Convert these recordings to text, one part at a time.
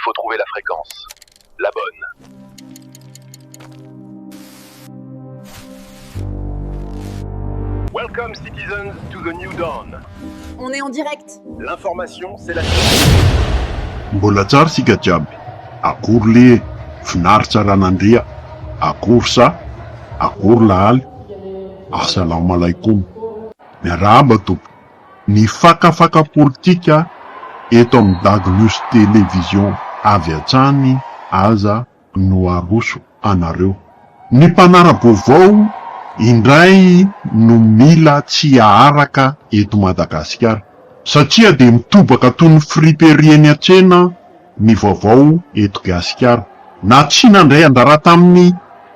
faut trouver la fréquence. La bonne. Welcome citizens to the new dawn. On est en direct. L'information, c'est la Mbola tsara sika jiaby. Akory le finaritra ranandria. Akory sa? Akory lahaly. Assalamu alaikum. Miarahaba tompo. Ny fakafaka politika eto amin'ny Dago News Télévision avy hatrany aza no aroso anareo. Ny mpanara-baovao indray no mila tsy aharaka eto Madagasikara satria de mitobaka toy ny friperieny atsena ny vaovao eto Gasikara. Na tsy nandray andara tamin'ny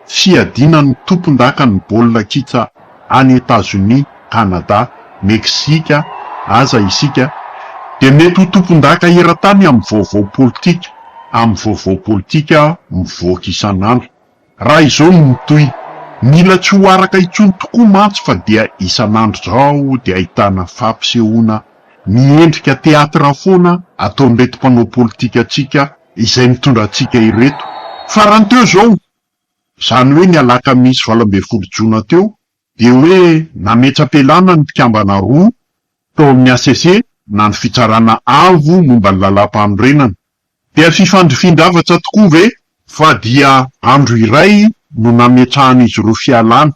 fiadinan'ny tompon-daka ny baolina kitra any États-Unis, Canada, Meksika, aza isika de mety ho tompon-daka eran-tany amin'ny vaovao politika. Amin'ny vaovao politika mivoaka isan'andro. Raha izao no mitohy, mila tsy ho araka intsony tokoa mantsy fa dia isan'andro zao dia ahitana fampisehoana miendrika teatra foana ataon'ireto mpanao politika atsika izay mitondra atsika ireto. Farany teo zao, zany hoe ny alakamisy 12 Jona teo, de hoe nametra-pelana ny mpikambana roa tao amin'ny ACC na ny fitsarana avo momba ny lalam-panorenana. Dia fifandrifindravatra tokoa ve? Fa dia andro iray no nametrahany izy ireo fialana.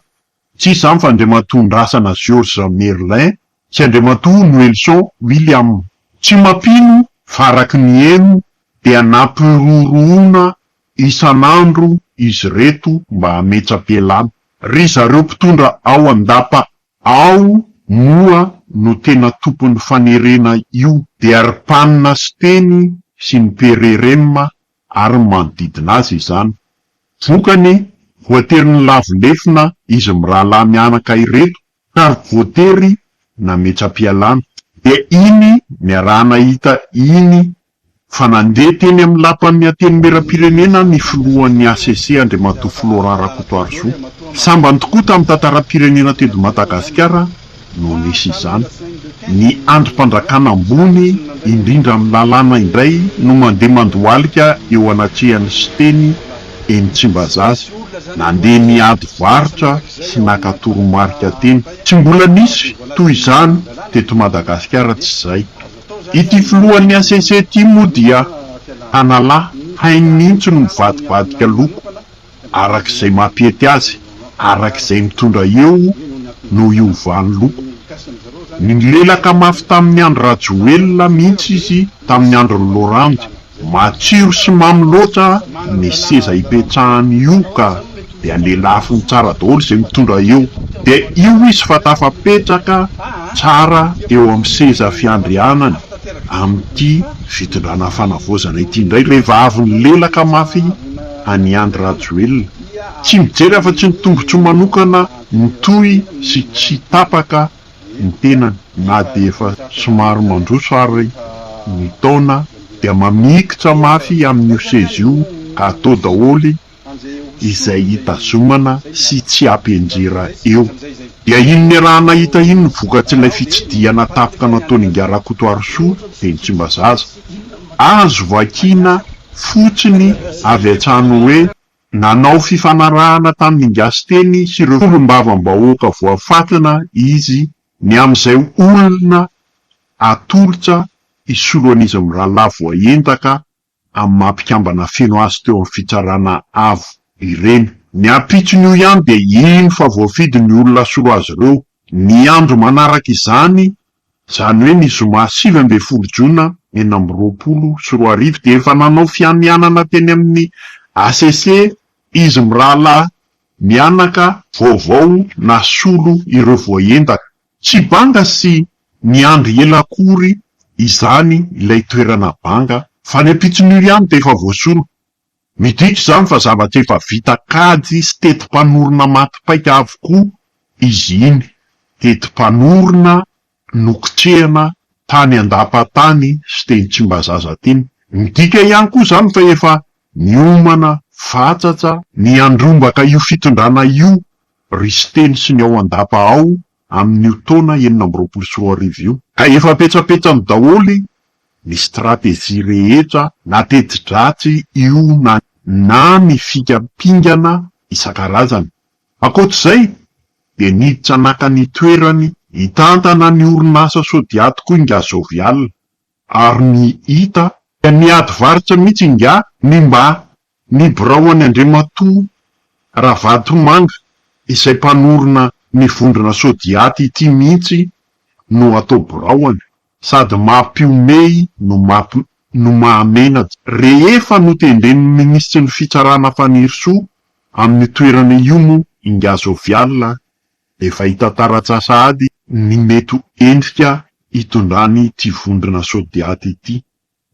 Tsy izany fa andriamatondrasana George Merlin sy andriamatoa Noelson William. Tsy mampino faraky ny eno dia nampiroroana isan'andro izy reto mba hametra-pelana. Ry zareo mpitondra ao andapa ao moa no tena tompon'ny fanerena io dia arpanina sy teny sy ny pereremma ary manodidina azy izany. Vokany voatery lavolefina izy mirahalahy mianaka ireto ka voatery nametra-pialana. De iny miarahana hita iny fa nandeha teny amin'ny lapan'ny antenimieram-pirenena ny filohan'ny ACC andriamatoa Florent Rakotoarisoa. Sambany tokoa tamin'ny tantaram-pirenena teto Madagasikara no nisy izany. Ny androm-pandrakana ambony indrindra amin'ny lalàna indray no mandeha mandohalika eo anatrehan'ny Siteny eny Tsimbazaza, nandeha niady varotra sy nakatoromarika teny. Tsy mbola nisy toy izany teto Madagasikara tsy zay. Ity filohan'ny ACC ity moa dia tanalahy hainy mihitsy no mivadibadika loko arak'izay mampety azy, arak'izay mitondra eo no iovany loko. Nilelaka mafy tamin'ny andro Rajoelina mihitsy izy tamin'ny andron'ny Laurent. Matsiro sy mamy loatra ny seza ipetrahany io ka dia lelafiny tsara daholo izay mitondra eo. De io izy fa tafapetraka tsara eo amin'ny seza fiandrianany amin'ity fitondrana fanavozana ity indray rehefa avy nilelaka mafy any andro Rajoelina. Tsy mijery afa-tsy ny tombotso manokana mitohy sy tsy tapaka ny tenany, na de efa somary mandroso ary ny taona dia mamikitra mafy amin'io seza io ka atao daholy izay hitazomana sy tsy ampianjera eo. Dia iny ny raha nahita iny ny vokatr'ilay fitsidiana tapaka nataony Inga Rakotoarisoa teny Tsimbazaza. Azo vakina fotsiny avy hatrany hoe nanao fifanarahana tamin'ny Inga sy teny sy ireo solombavam-bahoaka voafatana izy ny amin'izay olona atolotra isoloan'izy mirahalahy voaentaka amin'ny mampikambana feno azy teo amin'ny fitsarana avo ireny. Ny ampitson'io ihany de iny fa voafidy ny olona solo azy ireo. Ny andro manaraka izany, zany hoe ny zoma 20 Jona 2024 de efa nanao fianianana teny amin'ny ACC izy mirahalahy mianaka vaovao na solo ireo voaentaka. Tsy banga sy ny andro ela akory izany ilay toerana banga fa ny ampitson'io ihany de efa voasolo. Midika izany fa zavatra efa vita kajy sy tetim-panorona maty-paika avokoa izy iny. Tetim-panorona nokotrehana tany andapa-tany sy teny Tsimbazaza teny. Midika ihany koa izany fa efa niomana fatsatsa ny andrombaka io fitondrana io ry Siteny sy ny ao andapa ao amin'io taona 2024 io. Ka efa petrapetrany daholy ny stratégie rehetra na teti-dratsy io na ny fikampingana isan-karazany. Ankoatr'izay de niditra naka ny toerany hitantana ny orinasa sodiaty koa nga Sovial, ary ny hita niady varitra mihitsy nga ny mba ny Braony Andriamatoa Ravatomanga izay mpanorona ny vondrona sodiaty ity mihitsy no atao Braony, sady mampiomey no mahamena. Rehefa notendren'ny ministry ny fitsarana fanirisoa amin'ny toerana io mo nga Sovial, efa hita taratsasady ny mety endrika hitondrany ty vondrona sodiaty ity.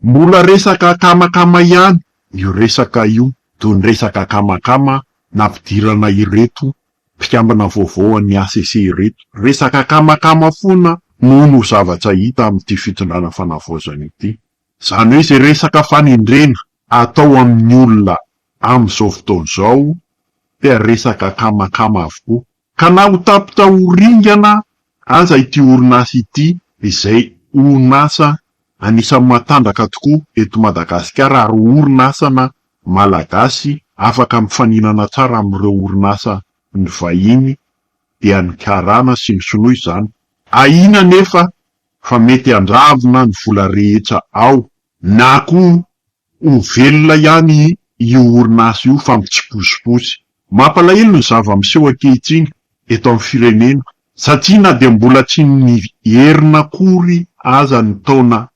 Mbola resaka kamakama ihany io resaka io, toy ny resaka kamakama nampidirana ireto mpikambana vaovao ny ACC ireto. Resaka kamakama foana no zavatra hita amin'ity fitondrana fanavaozana ity. Zany hoe izay resaka fanindrena atao amin'ny olona amin'izao fotoana izao dia resaka kamakama avokoa. Ka na ho tapitahoringana aza ity orinasa ity, izay orinasa anisan'ny matanjaka tokoa eto Madagasikara, ary orinasana malagasy afaka mifaninana tsara amin'ireo orinasa ny vahiny dia ny karana sy ny sinoa izany. Ahina nefa fa mety andravina ny vola rehetra ao, na koa ho velona ihany io orinasa io fa mitsiposiposy. Mampalahelo ny zava-miseho ankehitriny eto amin'ny firenena, satria na dia mbola tsy ny herina akory aza ny taona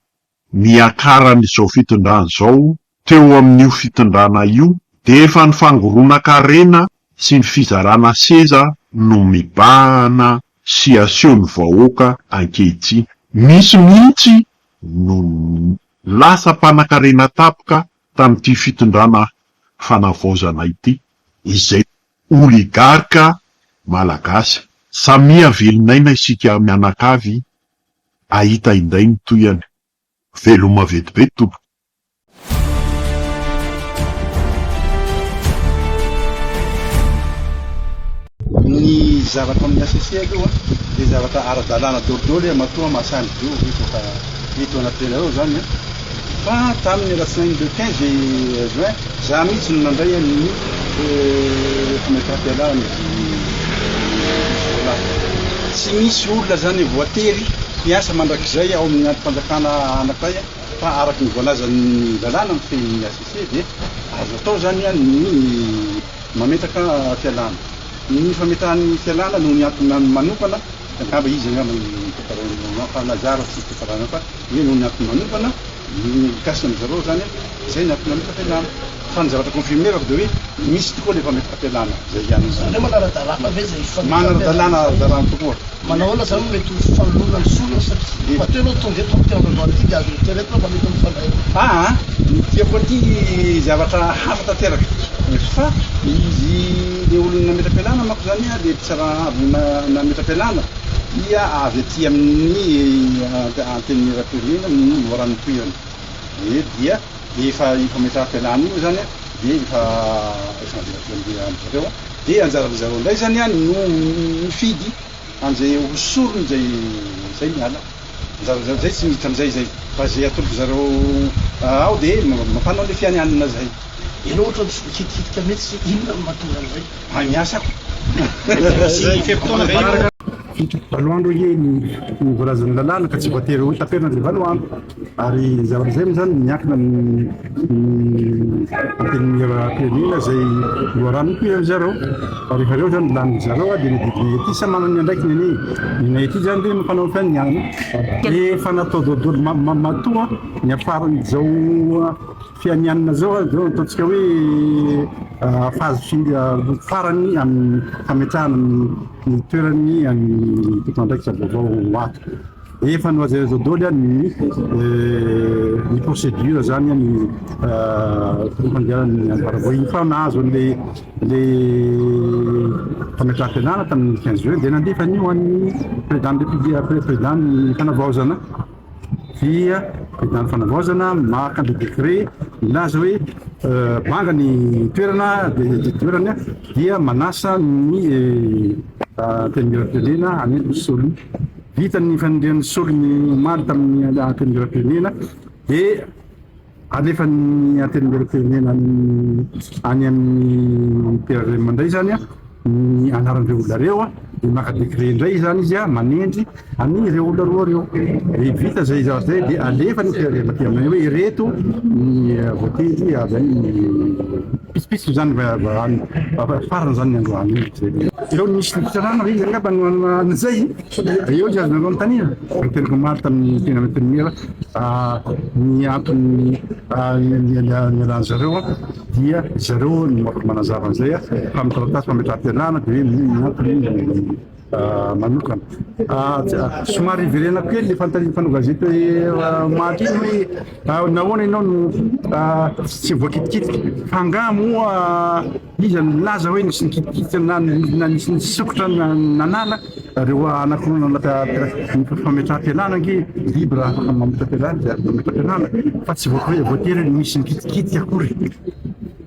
niakaran'izao fitondrana izao teo amin'io fitondrana io, de efa ny fangoronan-karena sy ny fizarana seza no mibahana sy asehony vahoaka ankehitriny. Misy mihitsy no lasa mpanan-karena tapoka tamin'ity fitondrana fanavaozana ity, izay oligarka malagasy. Samia velinaina isika mianakavy ahita inday ny toyany. Veloma vetivety tompo. Ny zavatra amin'ny ACC aloha dia zavatra ara-dalàna dôlidôly matoa mahasany bio hito anatinareo zany. Fa tamin'ny alatsinainy le 15 juin za mihitsy no nandray ny fametram-pialana tsy misy olona zany voatery miasa mandrakizay ao amin'ny androm-panjakana anakay, fa araky ny voalazan'ny lalàna ny fehin'ny ACC dia azo atao zany ny mametraka fialana. Ny fametrahan'ny fialana no ny antony manokana, angamba izy angamba fanazara sy fitarana fa hoe no ny antony manokana ny kasina zareo zany izay ny antony mametraka fialana. Fa ny zavatra confirmé-ko dia hoe misy tokoa le fametraka fialana zay ihany zany. Manara-dalàna dalàna tokoa. Manahoana zany mety fanoloana ny solona satria mateo aloha tonga eto ampiandroandro ity dia azo retraretra mba mety mifandray. Ny tiako aty zavatra hafa tanteraka fa izy le olona nametra-pialana manko zany le tsara nametra-pialana dia avy aty amin'ny anteny ra-pirenena ny morany toerana dia efa fametra-pialana io zany dia efa zareo dia anjaran'zareo ndray zany no mifidy an'izay hosorony zay miala. Anjaran'zareo zay tsy miditra am'zay fa zay atoloko zareo ao dia mampanao le fianianana zay. Ino ohatra hitihitika mety sy inona no mahatonga an'izay? Miasa ako. Valoandro ie ny voalazan'ny lalàna ka tsy voatery ho taperina le valoandro, ary zavatra zay zany miankina anten'ny ra-pirenena zay loharano koa zareo, fa rehefa reo zany lany zareo dia mididina ety sa manao ny andraikiny ny ety zany dia mampanao fianiana efa natao dôdôly matoa ny afaran'izao fianianana zao ataontsika hoe fazy farany amin'ny fametrahana ny toerany amin'ny toetr'andraikitra vaovao ato. Efa no aza dôdôly ny procédure zany ny tompandehanany anvaravoiny fa nahazo le fametraham-pialana tamin'ny 15 juin dia nandefa an'io an'ny président ny fanavaozana dia président ny fanavaozana maka le décret milaza hoe banga ny toerana dia manasa ny tenira-pirenena anety solony. Vita ny fanindrian'ny solony maly tamin'ny tenira-pirenena dia alefa ny antenimierom-pirenena any amin'ny PRM indray zany a ny anaran'ireo olona reo a dia maka décret indray zany izy a manendry an'ireo olona roa reo dia vita zay zay dia alefa ny PRM aty aminay hoe ireto ny voatery avy any pitsopitsy zany farany zany ny androany eo misy fitarana hoe angamba an'izay eo izy azonareo anontaniana ny teniko maro tamin'ny tena veterinaire ny antony nialan'ny zareo a dia zareo ny manazava an'izay a fa mitaratasy fametraha-pialana dia hoe ny antony manokana somary iverena kely le fanao gazety hoe mahaliny hoe nahoana ianao no tsy voakitikitika fanga moa izy milaza hoe nisy nikitikitika na nisy nisokotra nanala reo anankiroa anaty fametraha-pialana ange libre afaka mametraha-pialana fa tsy voatery misy nikitikitika akory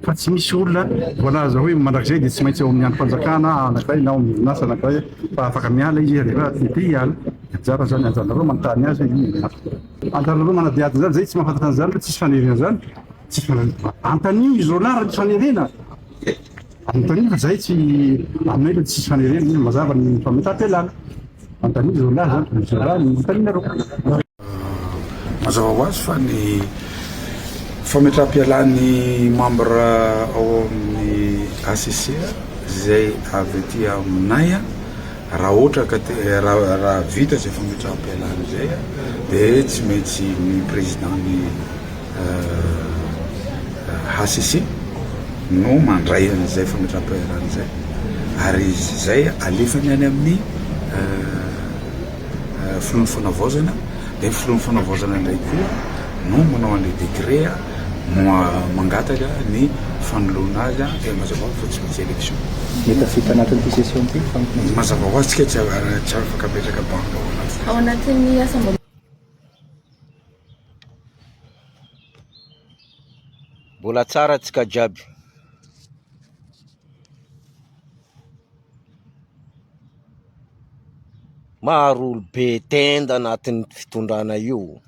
fa tsy misy olona voalaza hoe mandrakizay dia tsy maintsy eo amin'ny androm-panjakana anankiray na ao amin'ny orinasa anankiray fa afaka miala izy rehefa tete hiala tsara zany anjanareo manontany azy anjanareo manadiady zany zay tsy mahafantatra an'izany fa tsisy fanerena zany tsisy fanerena antanio izy rolara tsy fanerena antanio fa zay tsy aminay le tsisy fanerena izy mazava ny fametraha-pialana antanio izy rolara zany izy rolara ny antaninareo mazava ho azy fa ny fametraha-pialany membre ao amin'ny ACC zay avy aty aminay raha ohatra ka raha vita zay fametraha-pialany zay dia tsy maintsy ny présidentny ACC no mandray an'izay fametraha-pialany zay ary izy zay alefany any amin'ny filon'ny fanavaozana dia filon'ny fanavaozana indray koa no manao an'ilay décret mangataka ny fanoloana azy dia mazava ho azy fa tsy maintsy élection mety afita anatin'ity session ty mazava ho azy tsika tsy afaka apetraka banka ao anatin'ny assemblée mbola tsara tsika jiaby maro olo be tenda anatin'ny fitondrana io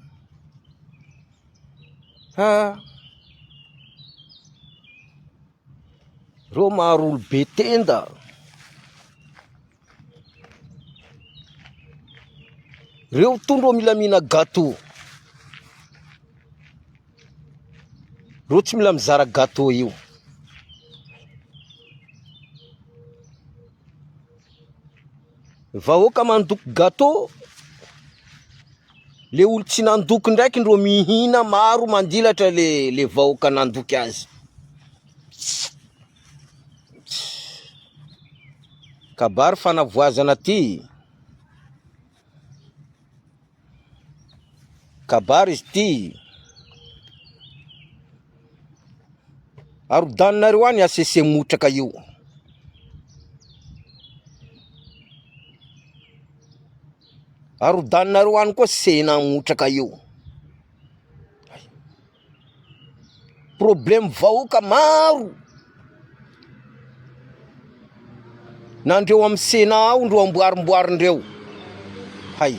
reo maro olo be tenda reo tondro mila mihina gâteau reo tsy mila mizara gâteau io vahoaka mandoko gâteau le olo tsy nandoky ndraiky ndro mihina maro mandilatra le vahoaka nandoky azy kabary fanavoazana ty kabary izy ty arodaninareo any ACC motraka io arodaninareo any koa sena motraka io problème vahoaka maro nandreo amin'ny sena ao ndreo amboarimboarindreo hay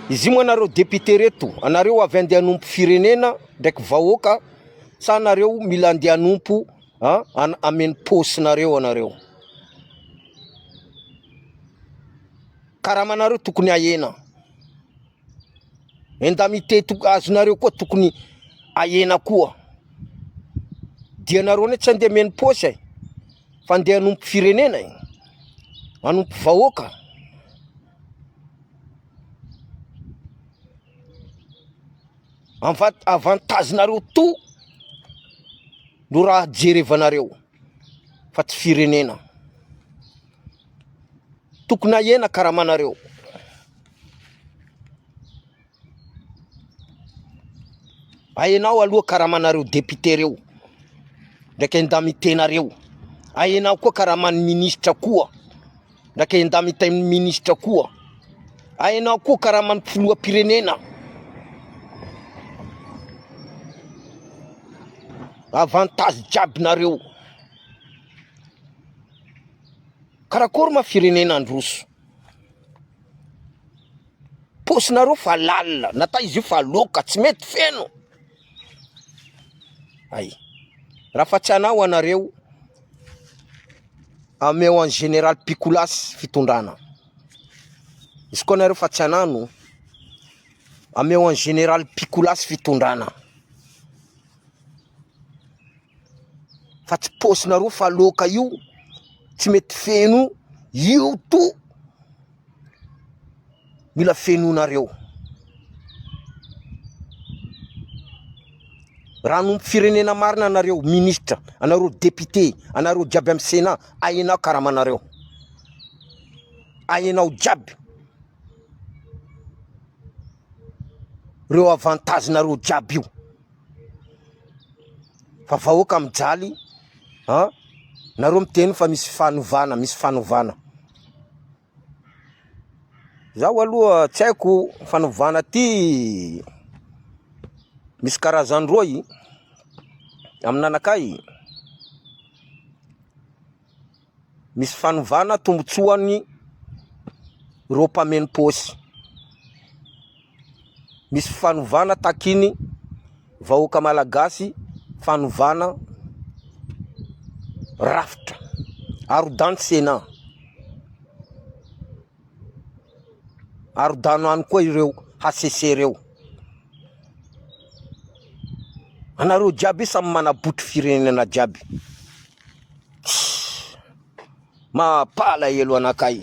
izy moa anareo député reto anareo avy andeha hanompo firenena ndraiky vahoaka sa anareo mila andeha hanompo ameny posinareo anareo karamanareo tokony ahena indemnité azonareo koa tokony ahena koa dianareo ne tsy andeha meny posy fa andeha hanompo firenena hanompo vahoaka avantagenareo to no raha jerevanareo fa tsy firenena tokony ahena karamanareo ahenao aloha karamanareo député reo ndraiky indemniténareo ahenao koa karaman'ny ministre koa ndraiky indemnité ministre koa ahenao koa karaman'ny filoham-pirenena avantage jiabinareo karakory ma firenena androso posinareo fa lalina nata izy io fa loka tsy mety feno ay raha fa tsy anao anareo ameo en général Picolas fitondrana izy koa nareo fa tsy anano ameo en général Picolas fitondrana fa tsy posinareo fa loka io tsy mety feno io to mila fenonareo raha nompo firenena marina anareo ministre anareo député anareo jiaby amin'ny sénat ahenao karamanareo ahenao jiaby reo avantage nareo jiaby io fa vahoaka mijaly nareo miteny fa misy fanovana zaho aloha tsy haiko fanovana ty misy karazany roy aminanakay misy fanovana tombotsoany ro mpameno posy misy fanovana takiny vahoaka malagasy fanovana rafitra arodano sénat arodano any koa ireo HCC reo anareo jiaby samy manabotry firenena jiaby mapala elo anakay